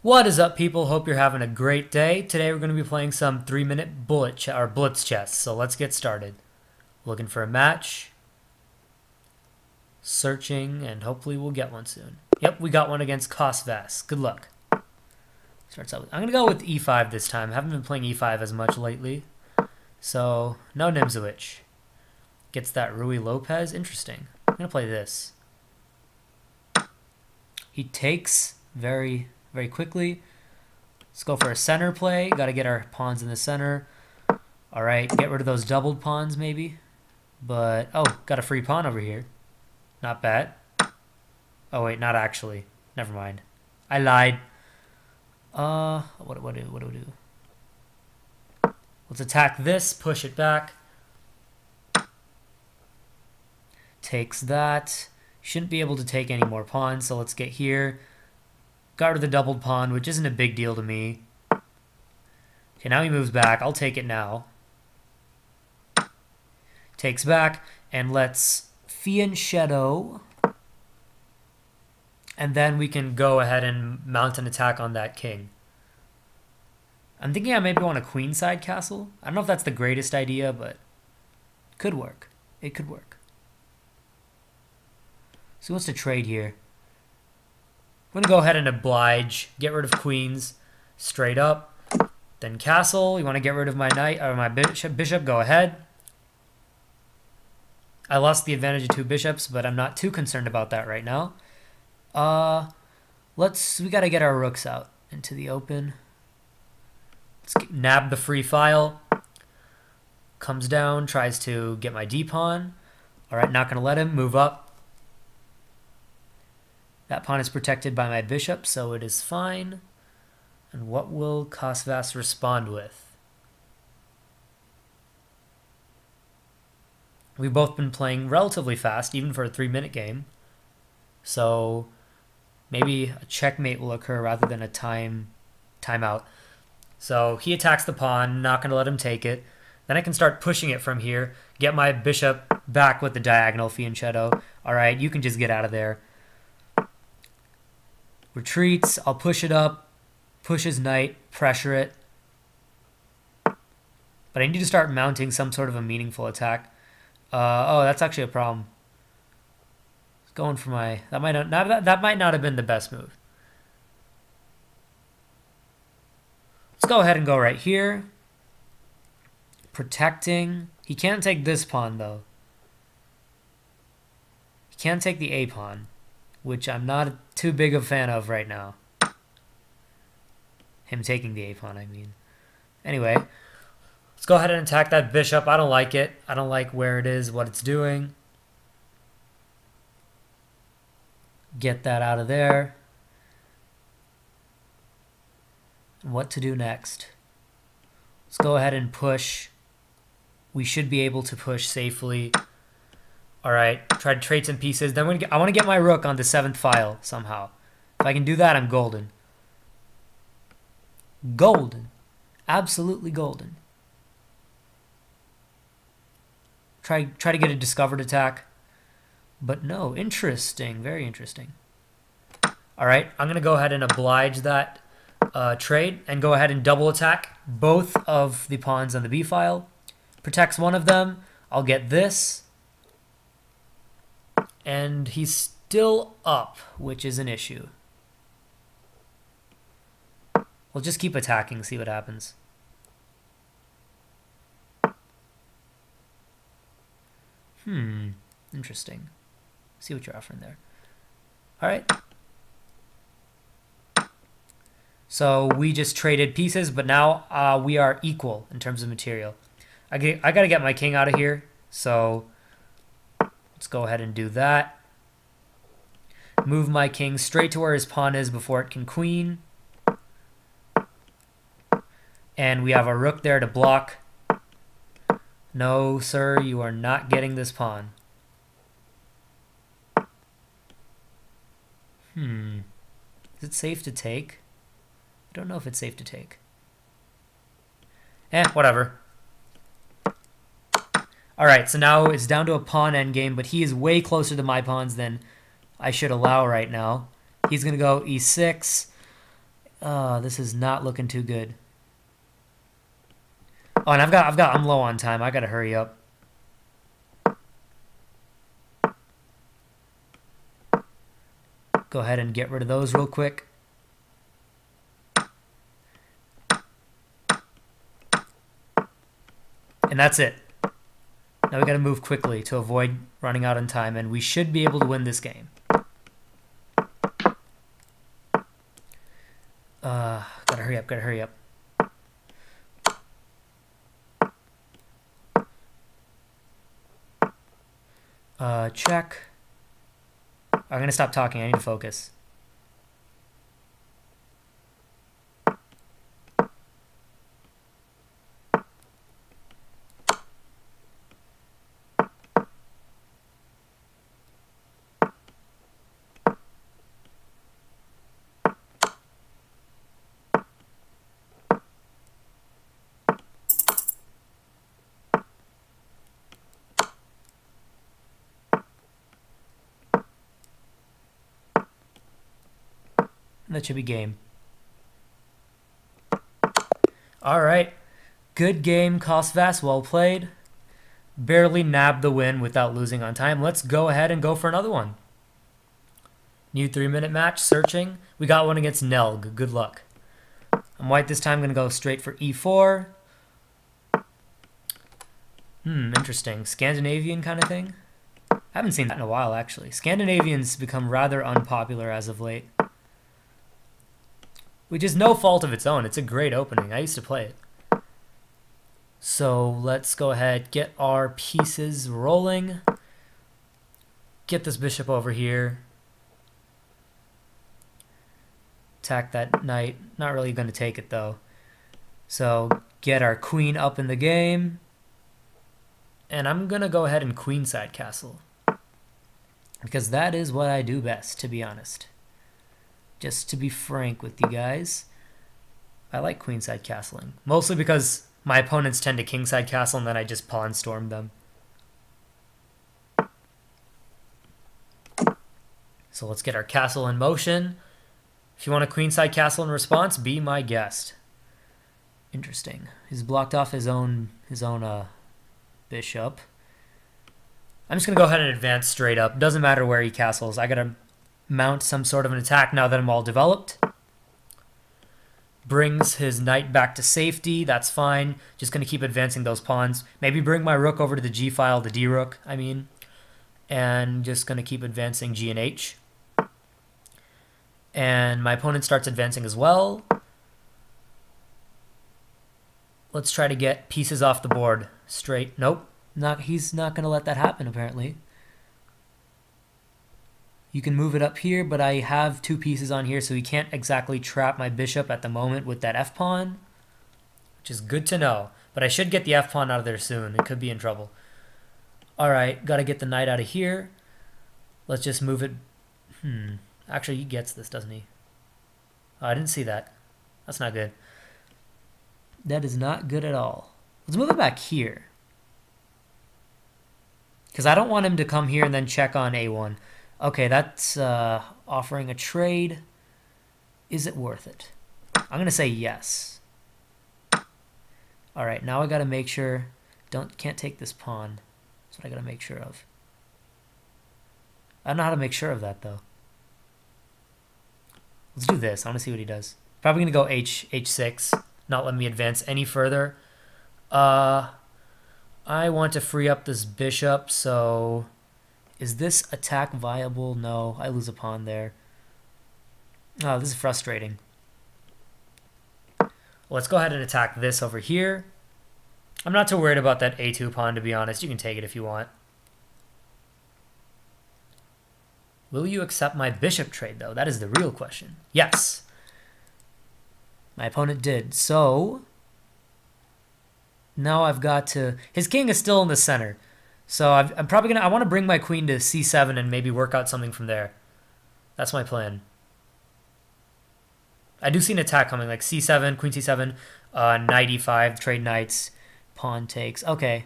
What is up, people? Hope you're having a great day. Today we're going to be playing some 3-minute Blitz chess. So let's get started. Looking for a match. Searching, and hopefully we'll get one soon. Yep, we got one against Constructive. Good luck. Starts out with, I'm going to go with e5 this time. I haven't been playing e5 as much lately. So, no Nimzowicz. Gets that Rui Lopez. Interesting. I'm going to play this. He takes very quickly. Let's go for a center play. Got to get our pawns in the center. All right, get rid of those doubled pawns maybe. But, oh, got a free pawn over here. Not bad. Oh, wait, not actually. Never mind. I lied. What do we do? Let's attack this, push it back. Takes that. Shouldn't be able to take any more pawns, so let's get here. Got rid of the doubled pawn, which isn't a big deal to me. Okay, now he moves back. I'll take it now. Takes back, and let's fianchetto. And then we can go ahead and mount an attack on that king. I'm thinking I maybe want a queenside castle. I don't know if that's the greatest idea, but it could work. It could work. So he wants to trade here. I'm going to go ahead and oblige, get rid of queens, straight up, then castle. You want to get rid of my knight or my bishop, go ahead. I lost the advantage of 2 bishops, but I'm not too concerned about that right now. We got to get our rooks out into the open. Let's nab the free file. Comes down, tries to get my d-pawn. All right, not going to let him move up. That pawn is protected by my bishop, so it is fine. And what will Constructive respond with? We've both been playing relatively fast, even for a 3-minute game. So maybe a checkmate will occur rather than a timeout. So he attacks the pawn, not going to let him take it. Then I can start pushing it from here, get my bishop back with the diagonal fianchetto. All right, you can just get out of there. Retreats, I'll push it up, push his knight, pressure it. But I need to start mounting some sort of a meaningful attack. Oh, that's actually a problem. Going for my... That might not have been the best move. Let's go ahead and go right here. Protecting. He can't take this pawn, though. He can't take the A pawn, which I'm not too big a fan of right now. Him taking the A pawn, I mean. Anyway, let's go ahead and attack that bishop. I don't like it. I don't like where it is, what it's doing. Get that out of there. What to do next? Let's go ahead and push. We should be able to push safely. All right, try to trade some pieces. Then I want to get my rook on the 7th file somehow. If I can do that, I'm golden. Golden. Absolutely golden. Try to get a discovered attack. But no, interesting. Very interesting. All right, I'm going to go ahead and oblige that trade and go ahead and double attack both of the pawns on the B file. Protects one of them. I'll get this. And he's still up, which is an issue. We'll just keep attacking, see what happens. Interesting. See what you're offering there. All right. So we just traded pieces, but now we are equal in terms of material. I got to get my king out of here, so... Let's go ahead and do that. Move my king straight to where his pawn is before it can queen. And we have a rook there to block. No, sir, you are not getting this pawn. Is it safe to take? I don't know if it's safe to take. Whatever. All right, so now it's down to a pawn endgame, but he is way closer to my pawns than I should allow right now. He's going to go e6. This is not looking too good. Oh, and I'm low on time. I gotta hurry up. Go ahead and get rid of those real quick. And that's it. Now we gotta move quickly to avoid running out on time, and we should be able to win this game. Gotta hurry up, gotta hurry up. Check. I'm gonna stop talking, I need to focus. That should be game. Alright. Good game, Constructive. Well played. Barely nabbed the win without losing on time. Let's go ahead and go for another one. New 3-minute match. Searching. We got one against Nelg. Good luck. I'm white this time. I'm going to go straight for e4. Interesting. Scandinavian kind of thing. I haven't seen that in a while, actually. Scandinavians become rather unpopular as of late. Which is no fault of its own. It's a great opening. I used to play it. So let's go ahead, get our pieces rolling. Get this bishop over here. Attack that knight. Not really going to take it though. So get our queen up in the game. And I'm going to go ahead and queenside castle. Because that is what I do best, to be honest. Just to be frank with you guys, I like queenside castling. Mostly because my opponents tend to kingside castle and then I just pawn storm them. So let's get our castle in motion. If you want a queenside castle in response, be my guest. Interesting. He's blocked off his own bishop. I'm just going to go ahead and advance straight up. Doesn't matter where he castles. I got to mount some sort of an attack now that I'm all developed. Brings his knight back to safety. That's fine. Just going to keep advancing those pawns. Maybe bring my rook over to the g file, the d rook, I mean. And just going to keep advancing g and h. And my opponent starts advancing as well. Let's try to get pieces off the board. Straight. Nope. He's not going to let that happen, apparently. You can move it up here, but I have two pieces on here, so he can't exactly trap my bishop at the moment with that f-pawn, which is good to know. But I should get the f-pawn out of there soon. It could be in trouble. All right, got to get the knight out of here. Let's just move it. Actually, he gets this, doesn't he? Oh, I didn't see that. That's not good. That is not good at all. Let's move it back here. Because I don't want him to come here and then check on a1. Okay, that's offering a trade. Is it worth it? I'm going to say yes. All right, now I got to make sure. Can't take this pawn. That's what I got to make sure of. I don't know how to make sure of that, though. Let's do this. I want to see what he does. Probably going to go h6, not let me advance any further. I want to free up this bishop, so is this attack viable? No, I lose a pawn there. Oh, this is frustrating. Let's go ahead and attack this over here. I'm not too worried about that a2 pawn, to be honest. You can take it if you want. Will you accept my bishop trade, though? That is the real question. Yes. My opponent did. So now I've got to... His king is still in the center. So I'm probably going to... I want to bring my queen to c7 and maybe work out something from there. That's my plan. I do see an attack coming, like c7, queen c7, knight e5, trade knights, pawn takes. Okay.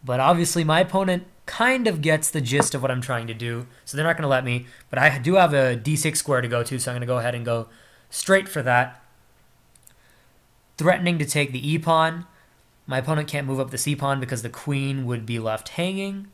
But obviously my opponent kind of gets the gist of what I'm trying to do, so they're not going to let me. But I do have a d6 square to go to, so I'm going to go ahead and go straight for that. threatening to take the e-pawn. My opponent can't move up the c-pawn because the queen would be left hanging.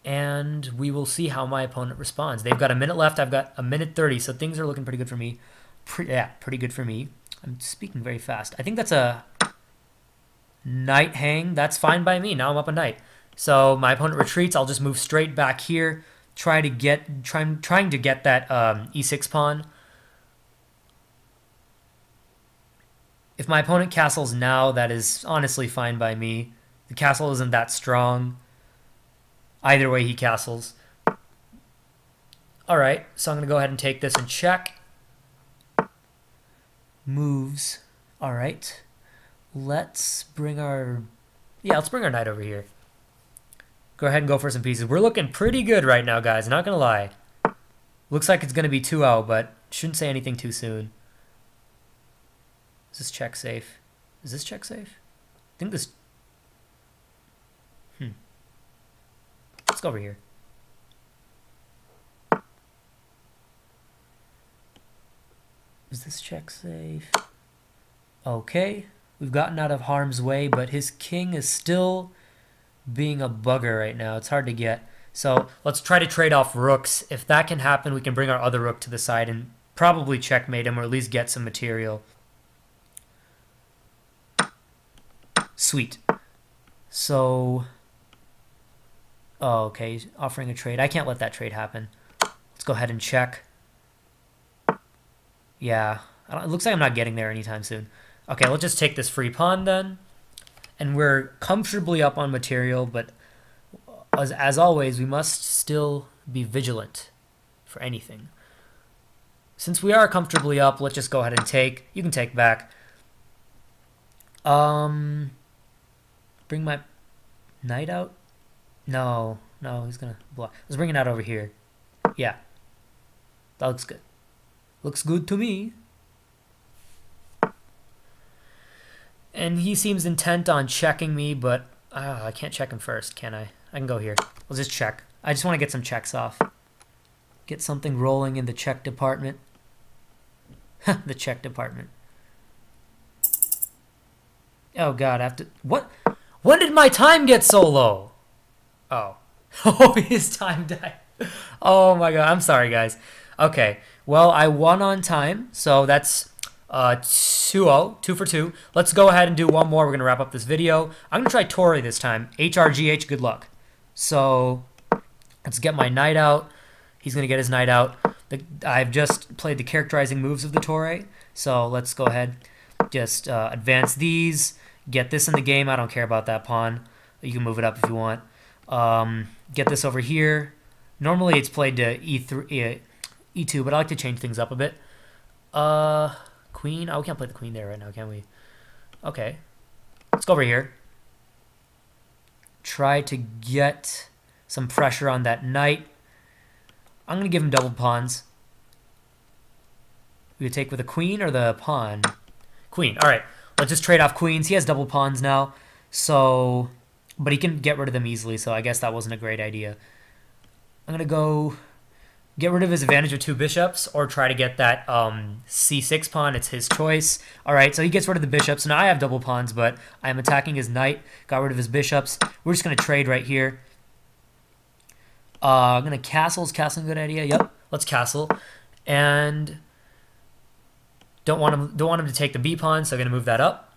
And we will see how my opponent responds. They've got a minute left. I've got a minute 30, so things are looking pretty good for me. Pretty good for me. I'm speaking very fast. I think that's a knight hang. That's fine by me. Now I'm up a knight. So my opponent retreats. I'll just move straight back here. Trying to get that e6 pawn. If my opponent castles now, that is honestly fine by me. The castle isn't that strong. Either way he castles. Alright, so I'm going to go ahead and take this and check. Moves. Alright. Let's bring our knight over here. Go ahead and go for some pieces. We're looking pretty good right now, guys. Not going to lie. Looks like it's going to be 2-0, but shouldn't say anything too soon. Is this check safe? Is this check safe? I think this... Let's go over here. Is this check safe? Okay. We've gotten out of harm's way, but his king is still being a bugger right now. It's hard to get. So let's try to trade off rooks. If that can happen, we can bring our other rook to the side and probably checkmate him or at least get some material. Sweet. So... Oh, okay. He's offering a trade. I can't let that trade happen. Let's go ahead and check. Yeah. It looks like I'm not getting there anytime soon. Okay, let's just take this free pawn then. And we're comfortably up on material, but as always, we must still be vigilant for anything. Since we are comfortably up, let's just go ahead and take. You can take back. Bring my knight out. No, he's gonna block. Let's bring it out over here. Yeah, that looks good. Looks good to me. And he seems intent on checking me, but I can't check him first, can I? I can go here. Let's just check. I just want to get some checks off. Get something rolling in the check department. The check department. Oh God, I have to... What? When did my time get so low? Oh. Oh, his time died. Oh my God, I'm sorry, guys. Okay, well, I won on time, so that's 2-0, 2 for 2. Let's go ahead and do one more. We're going to wrap up this video. I'm going to try Torre this time. HRGH, good luck. So, let's get my knight out. He's going to get his knight out. I've just played the characterizing moves of the Torre, so let's go ahead. Just advance these. Get this in the game. I don't care about that pawn. You can move it up if you want. Get this over here. Normally it's played to E3, E2, but I like to change things up a bit. Queen. Oh, we can't play the queen there right now, can we? Okay. Let's go over here. Try to get some pressure on that knight. I'm going to give him double pawns. We would take with the queen or the pawn? Queen. All right. Let's just trade off queens. He has double pawns now. So, but he can get rid of them easily, so I guess that wasn't a great idea. I'm going to go get rid of his advantage of 2 bishops or try to get that c6 pawn. It's his choice. All right, so he gets rid of the bishops. Now I have double pawns, but I am attacking his knight. Got rid of his bishops. We're just going to trade right here. I'm going to castle. Is castling a good idea? Yep, let's castle. And don't want him to take the b pawn, so I'm going to move that up.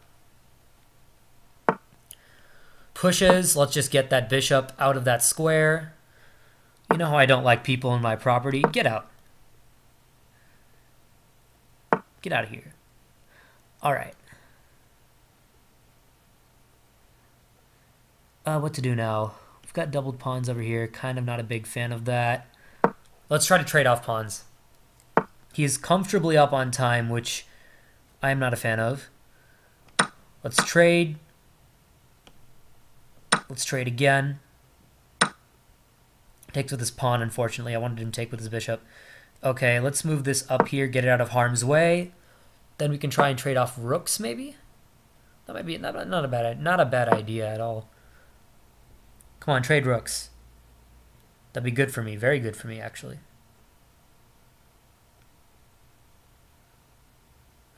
Pushes. Let's just get that bishop out of that square. You know how I don't like people in my property. Get out. Get out of here. All right. What to do now? We've got doubled pawns over here. Kind of not a big fan of that. Let's try to trade off pawns. He is comfortably up on time, which I am not a fan of. Let's trade. Let's trade again. Takes with his pawn, unfortunately. I wanted him to take with his bishop. Okay, let's move this up here, get it out of harm's way. Then we can try and trade off rooks, maybe? That might be not a bad idea at all. Come on, trade rooks. That'd be good for me. Very good for me, actually.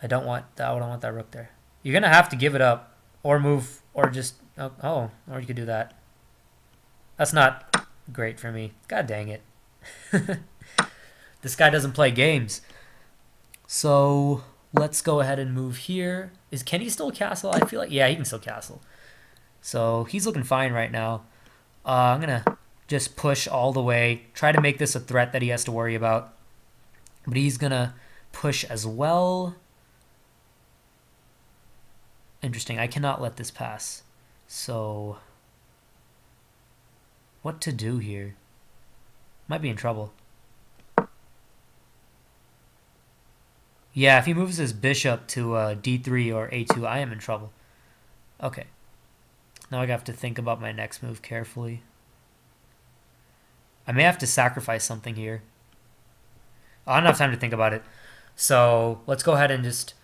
I don't want that rook there. You're gonna have to give it up or move or just or you could do that. That's not great for me. God dang it. This guy doesn't play games. So let's go ahead and move here. Can he still castle? I feel like, yeah, he can still castle. So he's looking fine right now. I'm going to just push all the way. Try to make this a threat that he has to worry about. But he's going to push as well. Interesting. I cannot let this pass. So what to do here? Might be in trouble. Yeah, if he moves his bishop to d3 or a2, I am in trouble. Okay. Now I have to think about my next move carefully. I may have to sacrifice something here. I don't have time to think about it. So let's go ahead and just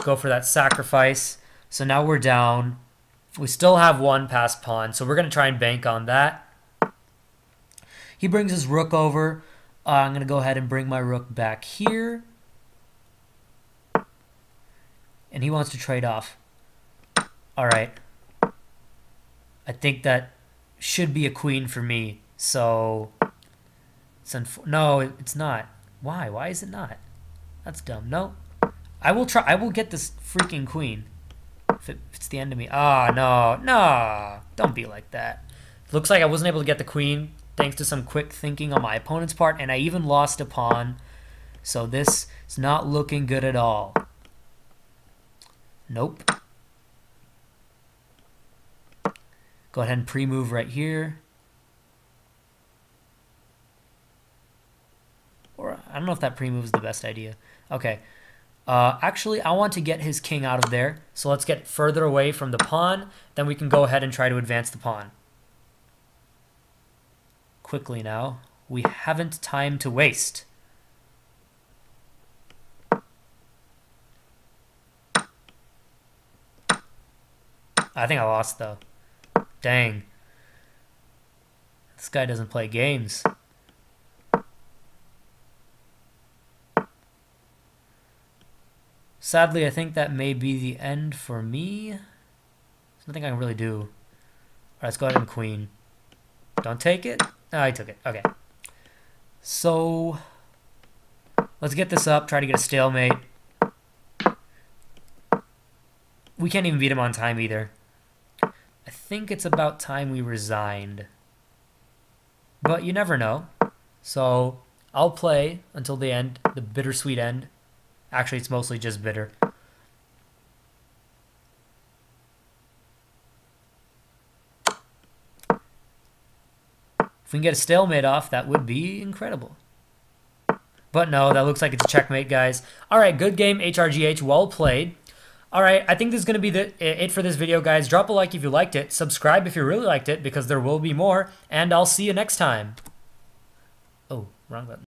go for that sacrifice. So now we're down. We still have one passed pawn, so we're going to try and bank on that. He brings his rook over. I'm going to go ahead and bring my rook back here. And he wants to trade off. All right. I think that should be a queen for me. So, no, it's not. Why? Why is it not? That's dumb. No. I will try. I will get this freaking queen. If it's the end of me. Ah, no. No. Don't be like that. Looks like I wasn't able to get the queen thanks to some quick thinking on my opponent's part. And I even lost a pawn. So this is not looking good at all. Nope. Go ahead and pre-move right here. Or I don't know if that pre-move is the best idea. Okay. Actually, I want to get his king out of there. So let's get further away from the pawn. Then we can go ahead and try to advance the pawn. Quickly now. We haven't time to waste. I think I lost, though. Dang. This guy doesn't play games. Sadly, I think that may be the end for me. There's nothing I can really do. All right, let's go ahead and queen. Don't take it? Oh, I took it. Okay. So, let's get this up. Try to get a stalemate. We can't even beat him on time either. I think it's about time we resigned. But you never know. So I'll play until the end, the bittersweet end. Actually, it's mostly just bitter. If we can get a stalemate off, that would be incredible. But no, that looks like it's a checkmate, guys. All right, good game, HRGH. Well played. All right, I think this is going to be it for this video, guys. Drop a like if you liked it. Subscribe if you really liked it, because there will be more. And I'll see you next time. Oh, wrong button.